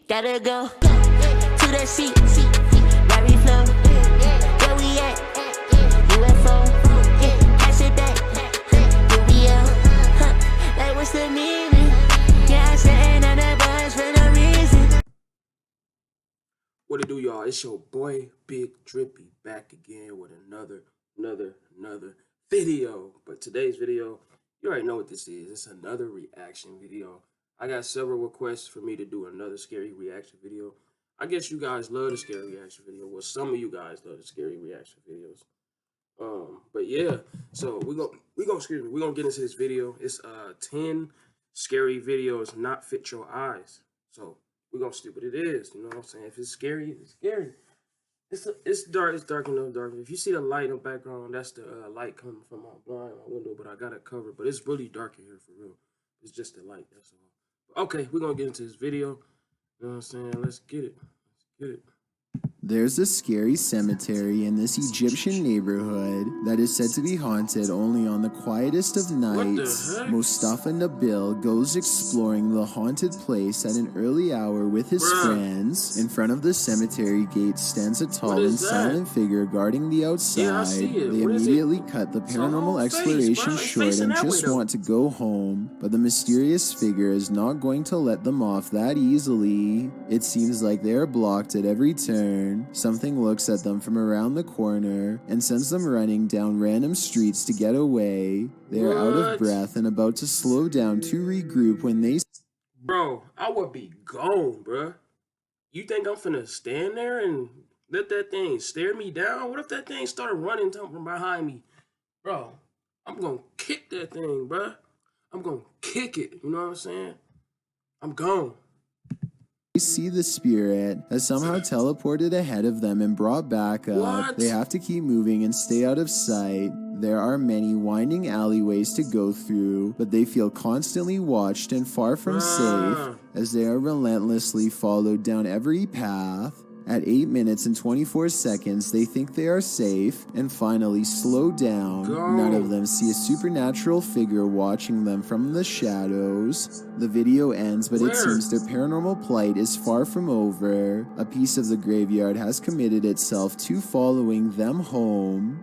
Gotta go to the seat, where we flow. Where we at? UFO. Pass it back. Here we are. Like what's the meaning? Yeah, I'm sitting on the bus for no reason. What it do, y'all? It's your boy Big Drippy back again with another video. But today's video, you already know what this is. It's another reaction video. I got several requests for me to do another scary reaction video. I guess you guys love the scary reaction video. Well, some of you guys love the scary reaction videos. But yeah, so we're gonna get into this video. It's 10 scary videos not fit your eyes. So we're gonna see what it is. You know what I'm saying? If it's scary, it's scary. It's dark. It's dark enough. Dark. If you see the light in the background, that's the light coming from my blind, my window. But I got it covered. But it's really dark in here for real. It's just the light. That's all. Okay, we're gonna get into this video. You know what I'm saying? Let's get it. Let's get it. There's a scary cemetery in this Egyptian neighborhood that is said to be haunted only on the quietest of nights. Mustafa Nabil goes exploring the haunted place at an early hour with his friends. In front of the cemetery gate stands a tall and silent figure guarding the outside. They immediately cut the paranormal exploration short and just want to go home. But the mysterious figure is not going to let them off that easily. It seems like they are blocked at every turn. Something looks at them from around the corner and sends them running down random streets to get away. They are out of breath and about to slow down to regroup when they... Bro, I would be gone, bro. You think I'm finna stand there and let that thing stare me down? What if that thing started running from behind me? Bro, I'm gonna kick that thing, bro. I'm gonna kick it, you know what I'm saying? I'm gone. They see the spirit has somehow teleported ahead of them and brought back up. What? They have to keep moving and stay out of sight. There are many winding alleyways to go through, but they feel constantly watched and far from safe as they are relentlessly followed down every path. At 8 minutes and 24 seconds, they think they are safe and finally slow down. None of them see a supernatural figure watching them from the shadows. The video ends, but it seems their paranormal plight is far from over. A piece of the graveyard has committed itself to following them home.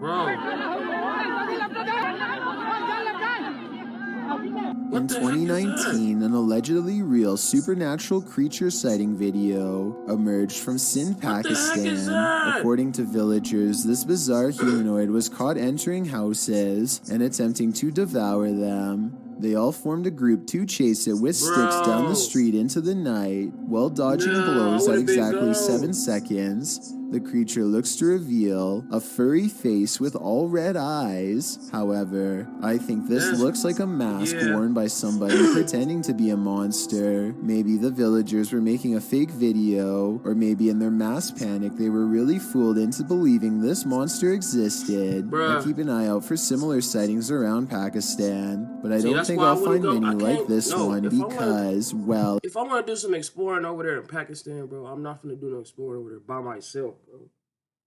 In 2019, an allegedly real supernatural creature sighting video emerged from Sindh, Pakistan. According to villagers, this bizarre humanoid was caught entering houses and attempting to devour them. They all formed a group to chase it with sticks down the street into the night, while dodging blows at exactly 7 seconds. The creature looks to reveal a furry face with all red eyes. However, I think this looks like a mask worn by somebody pretending to be a monster. Maybe the villagers were making a fake video, or maybe in their mass panic they were really fooled into believing this monster existed. I keep an eye out for similar sightings around Pakistan, but I don't think I'll find many like this one because, well... If I want to do some exploring over there in Pakistan, bro, I'm not gonna do no exploring over there by myself, bro.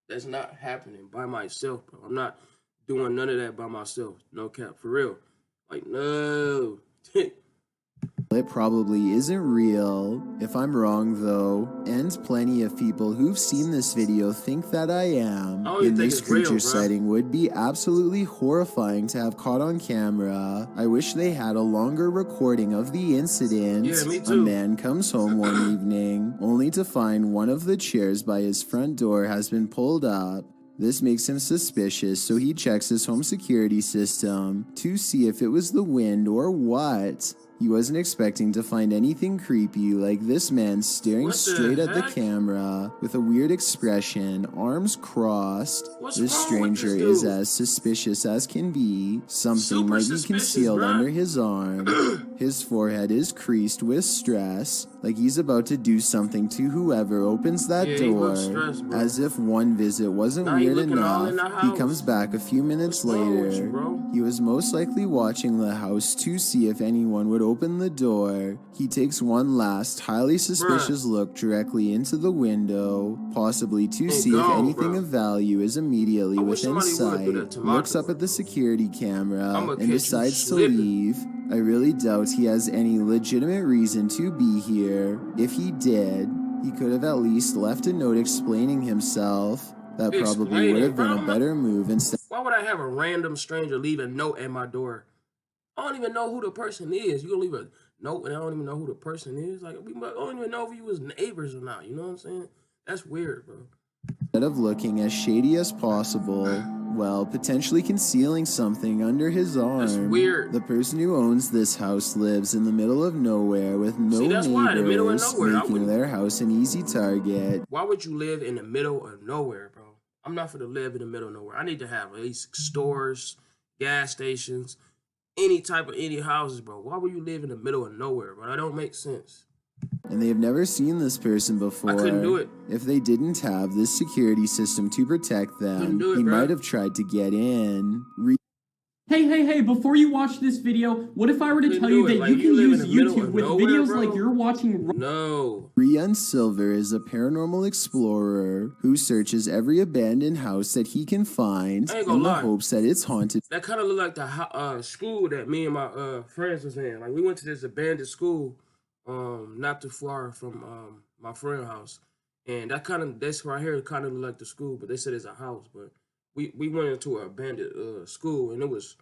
That's not happening by myself, bro. I'm not doing none of that by myself. No cap, for real. Like, no. It probably isn't real. If I'm wrong, though, and plenty of people who've seen this video think that I am, then this creature sighting would be absolutely horrifying to have caught on camera. I wish they had a longer recording of the incident. Yeah, me too. A man comes home one evening, only to find one of the chairs by his front door has been pulled up. This makes him suspicious, so he checks his home security system to see if it was the wind or what. He wasn't expecting to find anything creepy like this man staring straight at the camera with a weird expression, arms crossed. This stranger is as suspicious as can be. Something might be concealed under his arm. His forehead is creased with stress, like he's about to do something to whoever opens that door. As if one visit wasn't weird enough, he comes back a few minutes later. He was most likely watching the house to see if anyone would open the door. He takes one last highly suspicious look directly into the window, possibly to see if anything of value is immediately within sight, looks up at the security camera, and decides to leave. I really doubt he has any legitimate reason to be here. If he did, He could have at least left a note explaining himself. That probably would have been a better move instead. Why would I have a random stranger leave a note at my door? I don't even know who the person is. You gonna leave a note and I don't even know who the person is? Like, we don't even know if you was neighbors or not. You know what I'm saying? That's weird, bro. Instead of looking as shady as possible, well, potentially concealing something under his arm. That's weird. The person who owns this house lives in the middle of nowhere with no See, that's why, the middle of neighbors, nowhere. I making wouldn't- their house an easy target. Why would you live in the middle of nowhere, bro? I'm not for to live in the middle of nowhere. I need to have at least stores, gas stations, any houses, bro. Why would you live in the middle of nowhere, bro? That don't make sense. And they've never seen this person before. I couldn't do it. If they didn't have this security system to protect them, Couldn't do it, he bro. might have tried to get in. Hey, before you watch this video, what if I were to Couldn't tell do you it. that Like, you you can live in use the middle YouTube of with nowhere, videos bro? like you're watching No. Rian Silver is a paranormal explorer who searches every abandoned house that he can find I ain't in gonna the lie. hopes that it's haunted. That kind of looked like the school that me and my friends was in. Like, we went to this abandoned school, not too far from my friend's house, and that's right here kind of looked like the school, but they said it's a house. But we went into an abandoned school, and it was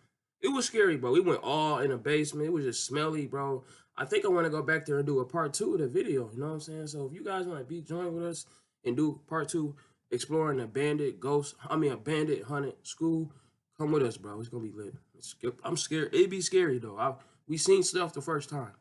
scary, bro. We went all in the basement. It was just smelly, bro. I think I want to go back there and do a part 2 of the video. You know what I'm saying? So if you guys want to join with us and do part 2, exploring abandoned haunted school, come with us, bro. It's gonna be lit. I'm scared. It'd be scary though. We seen stuff the first time.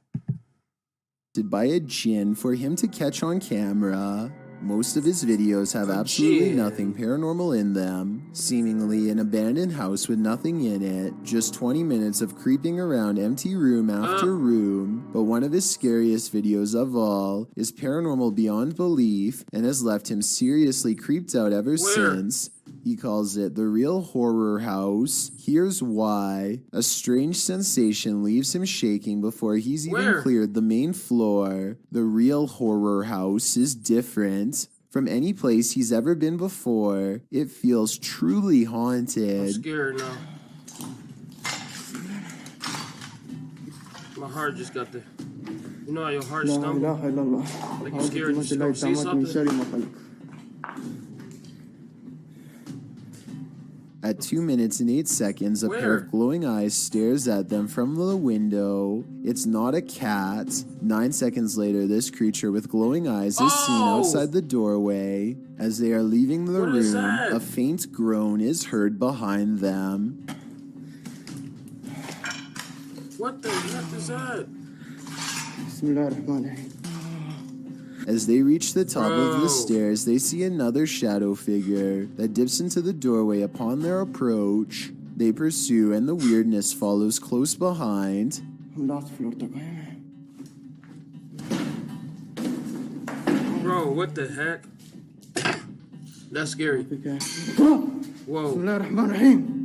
By a djinn for him to catch on camera. Most of his videos have absolutely djinn. nothing paranormal in them. Seemingly an abandoned house with nothing in it. Just 20 minutes of creeping around empty room after room. But one of his scariest videos of all is paranormal beyond belief and has left him seriously creeped out ever since. He calls it the real horror house. Here's why. A strange sensation leaves him shaking before he's even Where? cleared the main floor. The real horror house is different from any place he's ever been before. It feels truly I'm haunted. scared now. My heart just got the. You know how your heart لا stumbles? إله إلا الله Like you أعوذ scared, بكلمات you الله see التامات من something? شر ما خلق. At 2 minutes and 8 seconds, a pair Where? of glowing eyes stares at them from the window. It's not a cat. 9 seconds later, this creature with glowing eyes is seen Oh! outside the doorway. As they are leaving the What is room, that? a faint groan is heard behind them. What the heck is that? بسم الله الرحمن الرحيم. As they reach the top of Bro. the stairs, they see another shadow figure that dips into the doorway upon their approach. They pursue, and the weirdness follows close behind. طلعت في الارتقاء. Bro, what the heck? That's scary. بسم Whoa. الله الرحمن الرحيم.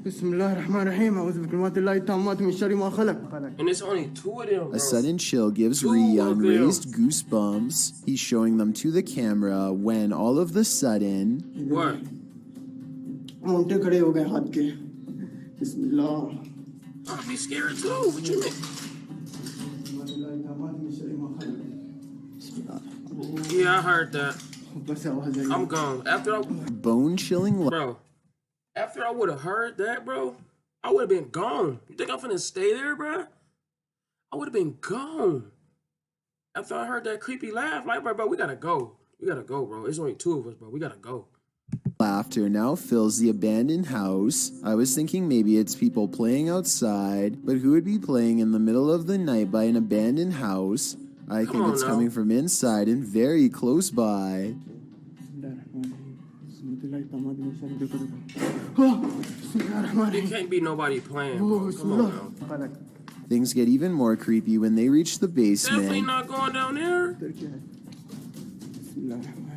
بسم الله الرحمن الرحيم. أعوذ بكلمات الله التامات من شر ما خلق. And it's only 2 of them, bro. A sudden chill gives Two Ree of them. unraised goosebumps. He's showing them to the camera when all of the sudden, What? Monte खड़े हो गए हाथ के. بسم الله. I'd be scared too. What you mean? بكلمات الله التامات من شر ما خلق. بسم الله. Yeah, I heard that. بس آواز I. I'm gone. bone-chilling Bro, after I would have heard that, bro, I would have been gone. You think I'm finna stay there, bro? I would have been gone. After I heard that creepy laugh, like, bro, we gotta go. We gotta go, bro. It's only 2 of us, bro. We gotta go. laughter now fills the abandoned house. I was thinking maybe it's people playing outside, but who would be playing in the middle of the night by an abandoned house? I think on it's now. coming from inside and very close by. بسم الله الرحمن الرحيم. بسم الله التامات من شر ما خلق. بسم الله الرحمن It الرحيم. can't be nobody playing, bro. بسم Come on الله. now. خلق. Things get even more creepy when they reach the Definitely basement. not going down there. تركي. بسم الله الرحمن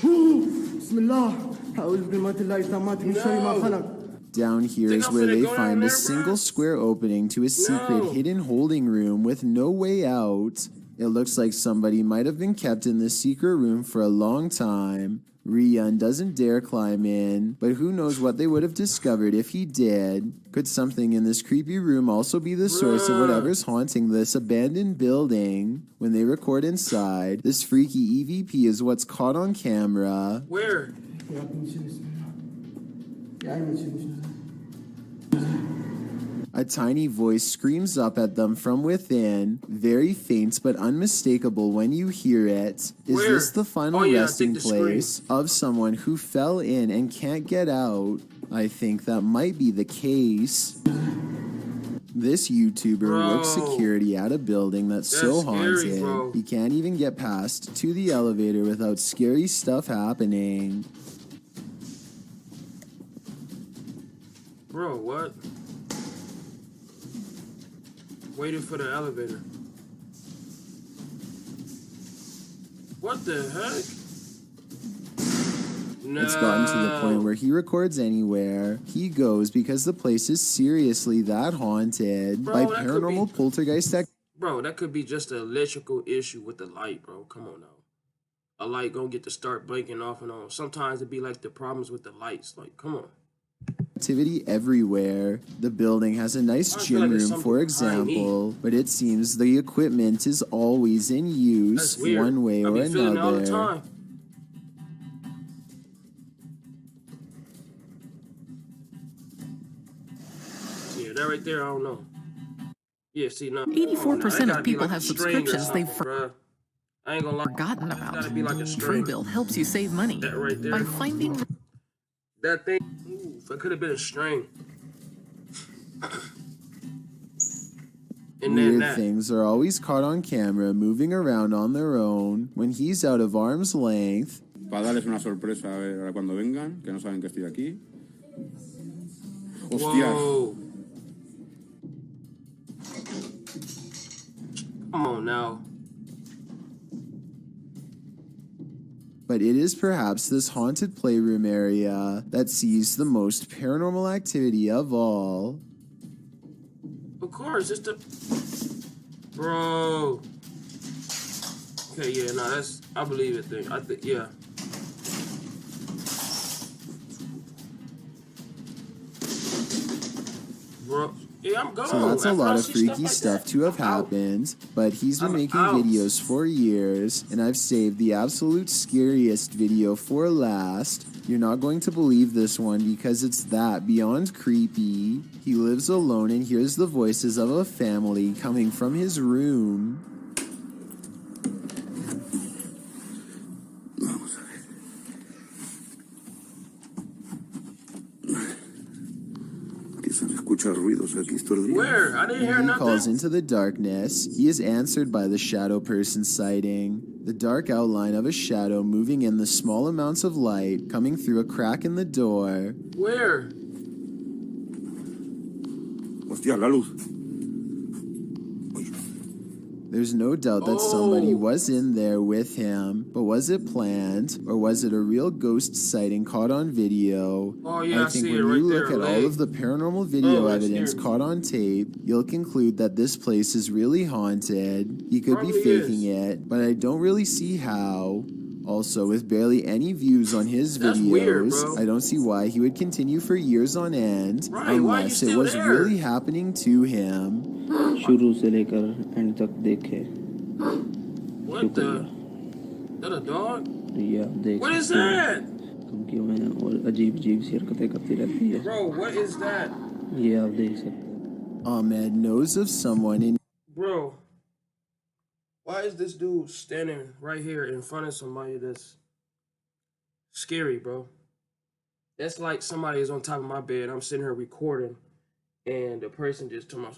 الرحيم. بسم الله. أعوذ بكلمات الله التامات من شر ما No. خلق. Down here Think is I'm where finna they go down find there, a bruh? single square opening to a secret No. hidden holding room with no way out. It looks like somebody might have been kept in this secret room for a long time. Rian doesn't dare climb in, but who knows what they would have discovered if he did. Could something in this creepy room also be the source of whatever's haunting this abandoned building? When they record inside, this freaky EVP is what's caught on camera. Where? A tiny voice screams up at them from within, very faint but unmistakable when you hear it. Is Where? this the final Oh, yeah, I resting think the scream. place of someone who fell in and can't get out? I think that might be the case. This YouTuber works Bro. security at a building that's so That's scary, haunted, bro. he can't even get past to the elevator without scary stuff happening. Bro, what? Waiting for the elevator. What the heck? No. It's gotten to the point where he records anywhere he goes because the place is seriously that haunted Bro, by that could paranormal be- poltergeist activity. Bro, that could be just an electrical issue with the light, bro. Come on now. A light gonna get to start blinking off and on. Sometimes it be like the problems with the lights. Like, come on. Everywhere. The building has a nice I feel gym like there's room, for something behind me. example, but it seems the equipment is always in use That's weird. one way I or be feeling it all the another. time. Yeah, that right there, I don't know. Yeah, see, no. 84% of people have subscriptions they've I ain't gonna lie. forgotten It's about. gotta be like a string. Freebuild helps you save money That right there. by finding That thing, ooh, that could have been a string. And then Weird that. things are always caught on camera moving around on their own when he's out of arm's length. Para darles una sorpresa a ver, ahora cuando vengan, que no saben que estoy aquí. Hostias. Whoa. Come on now. But it is perhaps this haunted playroom area that sees the most paranormal activity of all. Of course, it's the. Bro. Okay, yeah, no, that's. I believe it, thing. I think, yeah. Bro. Yeah, I'm gone. So that's a After lot I of see freaky like stuff that, to have I'm out. happened, but he's been I'm making out. videos for years, and I've saved the absolute scariest video for last. You're not going to believe this one because it's that beyond creepy. He lives alone and hears the voices of a family coming from his room. Vamos a ver. Empiezan a escuchar ruidos aquí estos días. Where? I didn't hear He calls nothing. into the darkness. He is answered by the shadow person sighting. The dark outline of a shadow moving in the small amounts of light coming through a crack in the door. Where? Hostia, la luz. There's no doubt that somebody was in there with him, but was it planned or was it a real ghost sighting caught on video? Oh, yeah, I think see when it right you look there, at all leg. of the paranormal video Oh, that's evidence scary. caught on tape, you'll conclude that this place is really haunted. He could be Probably faking is. it, but I don't really see how. Also, with barely any views on his That's videos, weird, bro. I don't see why he would continue for years on end Right, why are you unless it still was there? really happening to him. शुरू से लेकर and तक देखे What the? That a dog? ये आप देख What is सकते हैं that? कम क्यों है और अजीब अजीब सी हरकतें करती रहती है Bro, what is that? ये आप देख सकते हैं Ahmed knows of someone in Bro, why is this dude standing right here in front of somebody that's scary, bro? That's like somebody is on top of my bed. I'm sitting here recording, and the person just told me,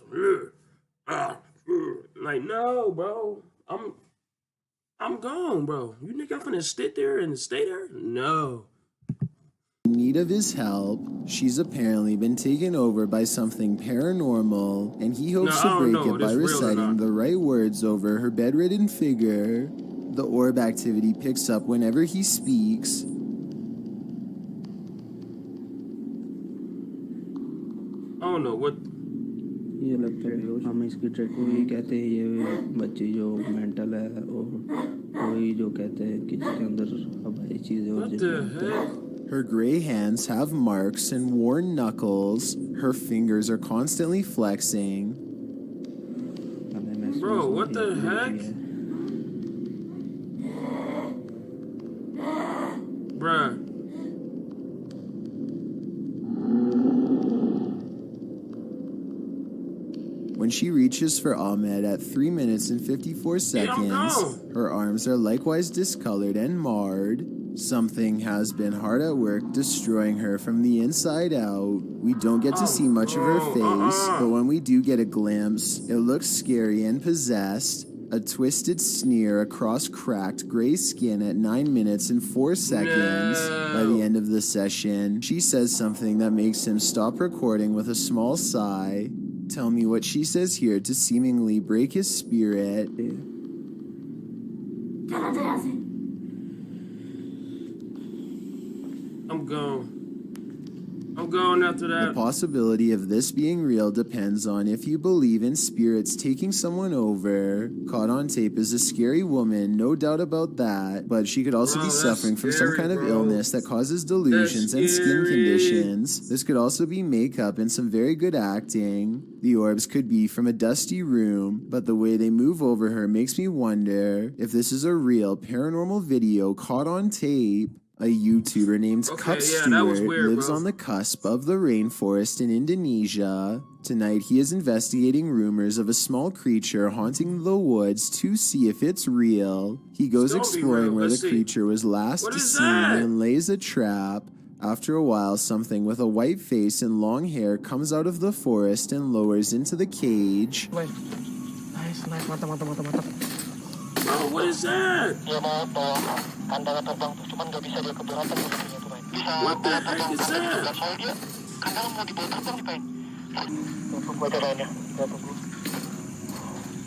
like, no, bro, I'm gone, bro. You think I'm gonna sit there and stay there? No. need of his help. She's apparently been taken over by something paranormal, and he hopes No, I to don't break know it if by it's real or reciting not. the right words over her bedridden figure. The orb activity picks up whenever he speaks. I don't know what. ये लगता है हम इसकी trait वही कहते हैं, ये बच्चे जो मेंटल है और वही जो कहते हैं कि इसके अंदर हवाई चीज़ें और What the heck? Her gray hands have marks and worn knuckles. Her fingers are constantly flexing. Bro, what the heck? Bruh. When she reaches for Ahmed at 3 minutes and 54 seconds, her arms are likewise discolored and marred. Something has been hard at work destroying her from the inside out. We don't get to see much of her face, but when we do get a glimpse, it looks scary and possessed. A twisted sneer across cracked gray skin at 9 minutes and 4 seconds. By the end of the session, she says something that makes him stop recording with a small sigh. Tell me what she says here to seemingly break his spirit. I'm gone. I'm gone after The that. possibility of this being real depends on if you believe in spirits taking someone over. Caught on tape is a scary woman, no doubt about that, but she could also Bro, be that's suffering from some scary, kind of bro. illness that causes delusions and skin scary. conditions. This could also be makeup and some very good acting. The orbs could be from a dusty room, but the way they move over her makes me wonder if this is a real paranormal video caught on tape. A YouTuber named Cup that was Stewart weird, lives bro. on the cusp of the rainforest in Indonesia. Tonight, he is investigating rumors of a small creature haunting the woods to see if it's real. He goes It's gotta be exploring real. where Let's the see. creature was last What is seen that? and lays a trap. After a while, something with a white face and long hair comes out of the forest and lowers into the cage. Bro, what is that? What the heck is that?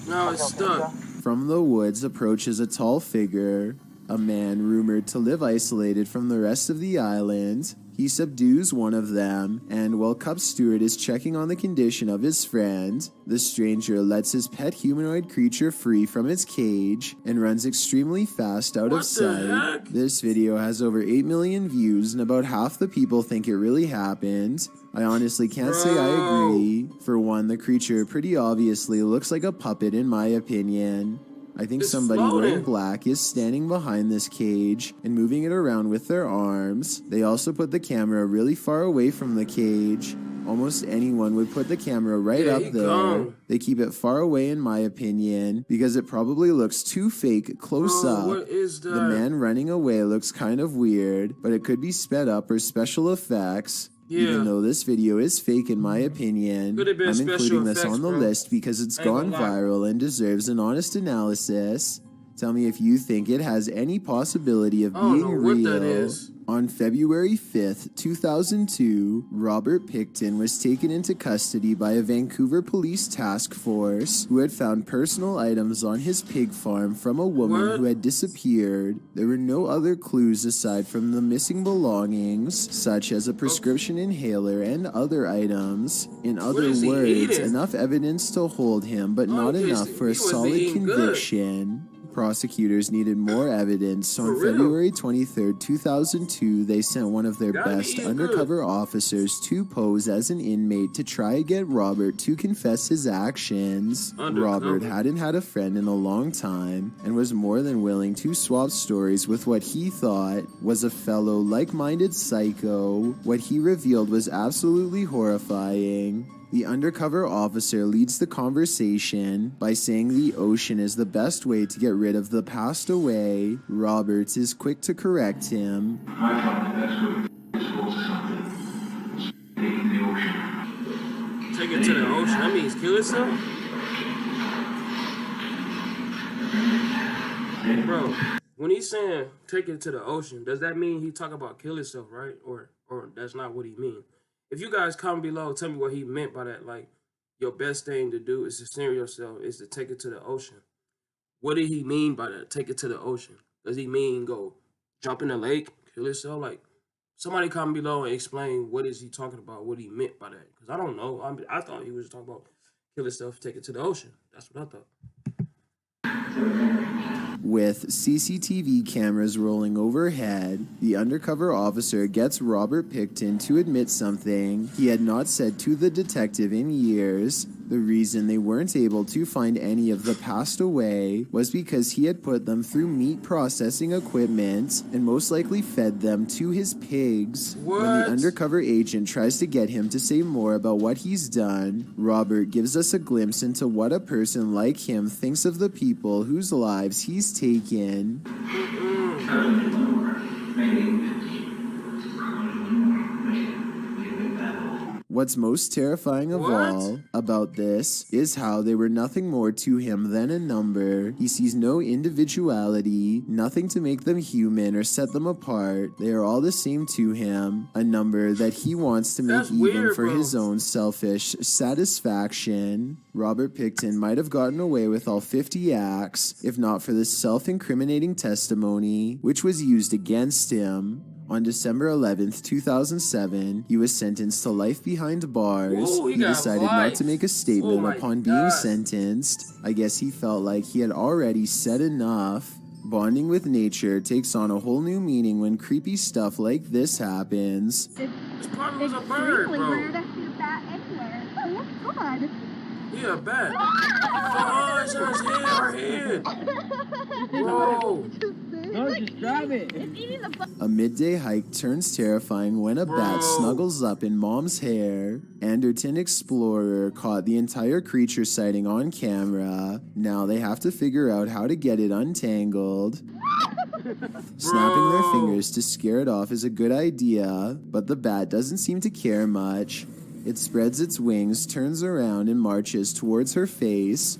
Now it's stuck. From the woods approaches a tall figure, a man rumored to live isolated from the rest of the island. He subdues one of them, and while Cup Stewart is checking on the condition of his friend, the stranger lets his pet humanoid creature free from its cage and runs extremely fast out What of the sight. heck? This video has over 8 million views, and about half the people think it really happened. I honestly can't say I Bro. agree. For one, the creature pretty obviously looks like a puppet in my opinion. I think It's somebody wearing floating. black is standing behind this cage and moving it around with their arms. They also put the camera really far away from the cage. Almost anyone would put the camera right Yeah, up he there. gone. They keep it far away in my opinion because it probably looks too fake close Bro, up. what is that? The man running away looks kind of weird, but it could be sped up or special effects. Yeah. Even though this video is fake in my opinion, Could have been I'm special including this effects, on the bro. list because it's I ain't gone gonna lie. viral and deserves an honest analysis. Tell me if you think it has any possibility of I don't being know what real. that is. On February 5th, 2002, Robert Picton was taken into custody by a Vancouver police task force who had found personal items on his pig farm from a woman What? who had disappeared. There were no other clues aside from the missing belongings, such as a prescription inhaler and other items. In other is he words, eating? enough evidence to hold him, but Oh, not he enough was- for a he was solid eating good. conviction. Prosecutors needed more evidence, so on For real? February 23rd, 2002, they sent one of their Gotta be best eating undercover officers to pose as an inmate to try to get Robert to confess his actions. Undercover. Robert hadn't had a friend in a long time and was more than willing to swap stories with what he thought was a fellow like-minded psycho. What he revealed was absolutely horrifying. The undercover officer leads the conversation by saying the ocean is the best way to get rid of the passed away. Roberts is quick to correct him. I thought the best way to dispose of something was taking the ocean. Take it to the ocean. That means kill yourself? Bro, when he's saying take it to the ocean, does that mean he talk about kill yourself, right? Or that's not what he mean? If you guys comment below, tell me what he meant by that. Like, your best thing to do is to send yourself, is to take it to the ocean. What did he mean by that? Take it to the ocean. Does he mean go jump in the lake, kill yourself? Like, somebody comment below and explain what is he talking about, what he meant by that. Because I don't know. I thought he was talking about kill itself, take it to the ocean. That's what I thought. With CCTV cameras rolling overhead, the undercover officer gets Robert Pickton to admit something he had not said to the detective in years. The reason they weren't able to find any of the passed away was because he had put them through meat processing equipment and most likely fed them to his pigs. When the undercover agent tries to get him to say more about what he's done, Robert gives us a glimpse into what a person like him thinks of the people whose lives he's taken. What's most terrifying of all about this is how they were nothing more to him than a number. He sees no individuality, nothing to make them human or set them apart. They are all the same to him, a number that he wants to make even for his own selfish satisfaction. Robert Pickton might have gotten away with all 50 acts, if not for this self-incriminating testimony, which was used against him. On December 11th, 2007, he was sentenced to life behind bars. Whoa, he decided not to make a statement upon being God. sentenced. I guess he felt like he had already said enough. Bonding with nature takes on a whole new meaning when creepy stuff like this happens. This probably was a bird, bro. Yeah, a bat. Oh, it's on his head, her head. Bro. No, just drive it. A midday hike turns terrifying when a bat snuggles up in mom's hair. Anderton Explorer caught the entire creature sighting on camera. Now they have to figure out how to get it untangled. Snapping their fingers to scare it off is a good idea, but the bat doesn't seem to care much. It spreads its wings, turns around, and marches towards her face.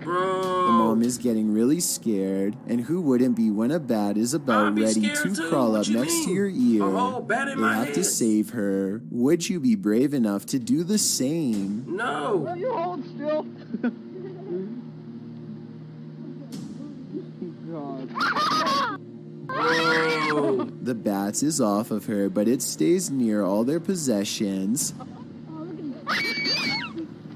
Bro. The mom is getting really scared, and who wouldn't be when a bat is about ready to crawl up next to your ear? They have to save her. Would you be brave enough to do the same? No. You hold still. God. Bro. The bat is off of her, but it stays near all their possessions.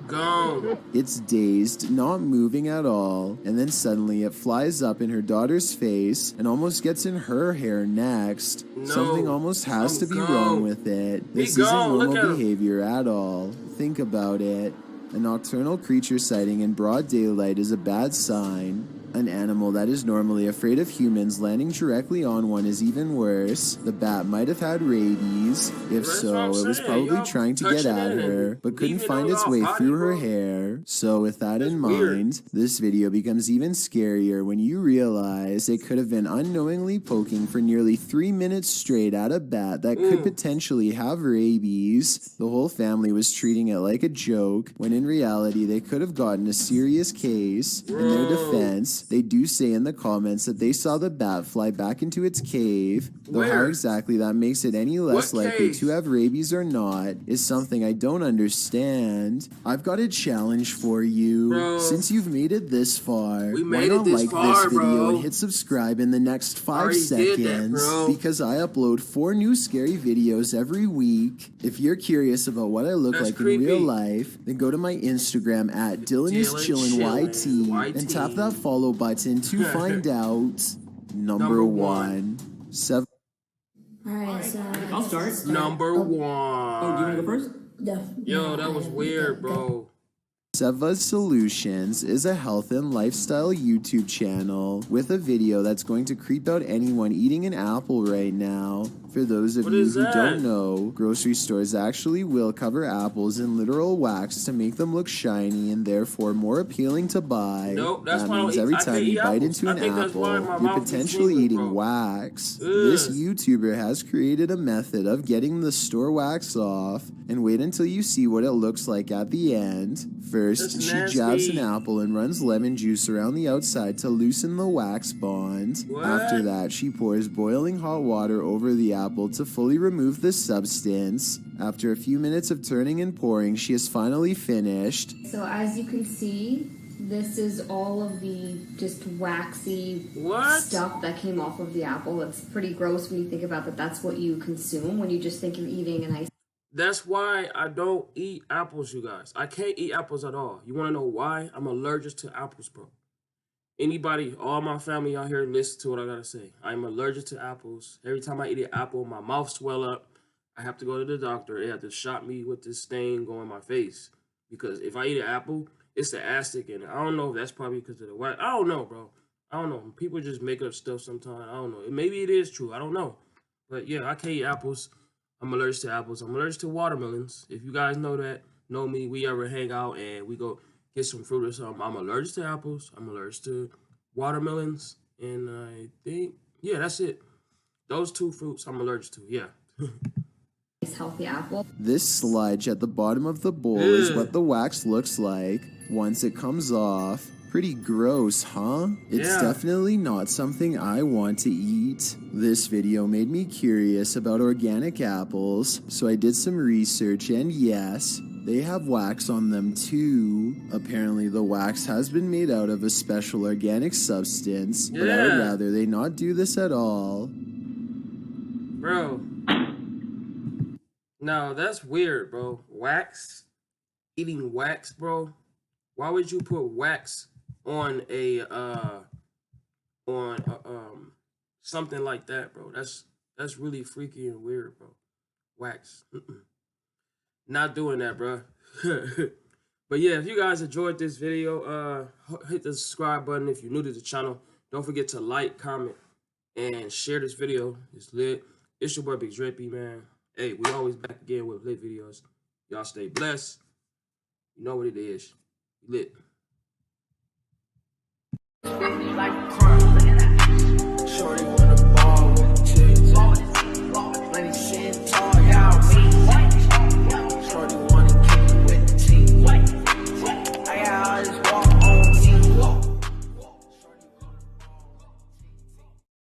Gone. It's dazed, not moving at all, and then suddenly it flies up in her daughter's face and almost gets in her hair next. No, Something almost has to be gone. wrong with it. This isn't gone. Look normal at him. behavior at all. Think about it. A nocturnal creature sighting in broad daylight is a bad sign. An animal that is normally afraid of humans landing directly on one is even worse. The bat might have had rabies. If That's so, what I'm it was saying. probably Y'all trying to get touching at it her, and but couldn't leaving find it its all way body, through her bro. hair. So with that in weird. mind, this video becomes even scarier when you realize they could have been unknowingly poking for nearly 3 minutes straight at a bat that could potentially have rabies. The whole family was treating it like a joke, when in reality they could have gotten a serious case. In their defense, they do say in the comments that they saw the bat fly back into its cave, though how Where? exactly that makes it any less What likely cave? to have rabies or not is something I don't understand. I've got a challenge for you. Bro. Since you've made it this far, We why made it not this like far, this video bro. and hit subscribe in the next 5 already did that, seconds? bro. Because I upload 4 new scary videos every week. If you're curious about what I look That's like creepy. in real life, then go to my Instagram at DylanIsChillin' and tap that follow button to find out. Number 1. 7. Alright, so I'll start. Number one. Oh, do you want to go first? Yo, that was weird, bro. Seva Solutions is a health and lifestyle YouTube channel with a video that's going to creep out anyone eating an apple right now. For those of What you is who that? don't know, grocery stores actually will cover apples in literal wax to make them look shiny and therefore more appealing to buy. Nope, that's that why I don't means eat- every I time can't you eat bite apples. into I an think that's apple, why my you're mouth is potentially singing, eating bro. wax. This Ugh. YouTuber has created a method of getting the store wax off, and wait until you see what it looks like at the end. First, That's she jabs an nasty. apple and runs lemon juice around the outside to loosen the wax bond. What? After that, she pours boiling hot water over the apple to fully remove the substance. After a few minutes of turning and pouring, she is finally finished. So as you can see, this is all of the just waxy What? stuff that came off of the apple. It's pretty gross when you think about that. That's what you consume when you just think of eating an ice That's why I don't eat apples, you guys. I can't eat apples at all. You want to know why? I'm allergic to apples, bro. Anybody, all my family out here, listen to what I gotta say. I'm allergic to apples. Every time I eat an apple, my mouth swell up. I have to go to the doctor. They have to shot me with this stain going in my face. Because if I eat an apple, it's the acid in it. I don't know if that's probably because of the wax. I don't know, bro. I don't know. People just make up stuff sometimes. I don't know. Maybe it is true. I don't know. But yeah, I can't eat apples. I'm allergic to apples. I'm allergic to watermelons. If you guys know that, know me, we ever hang out and we go get some fruit or something. I'm allergic to apples. I'm allergic to watermelons. And I think, yeah, that's it. Those two fruits I'm allergic to, yeah. Healthy apple. This sludge at the bottom of the bowl is what the wax looks like once it comes off. Pretty gross, huh? It's definitely not something I want to eat. This video made me curious about organic apples, so I did some research, and yes, they have wax on them too. Apparently the wax has been made out of a special organic substance, but I would rather they not do this at all. Bro. No, that's weird, bro. Wax? Eating wax, bro? Why would you put wax on a something like that, bro? That's really freaky and weird, bro. Wax. Not doing that, bro. But yeah, if you guys enjoyed this video, hit the subscribe button if you're new to the channel. Don't forget to like, comment, and share this video. It's lit. It's your boy Big Drippy, man. Hey, we always back again with lit videos. Y'all stay blessed. You know what it is. Lit. Like a crime, look at that. Shorty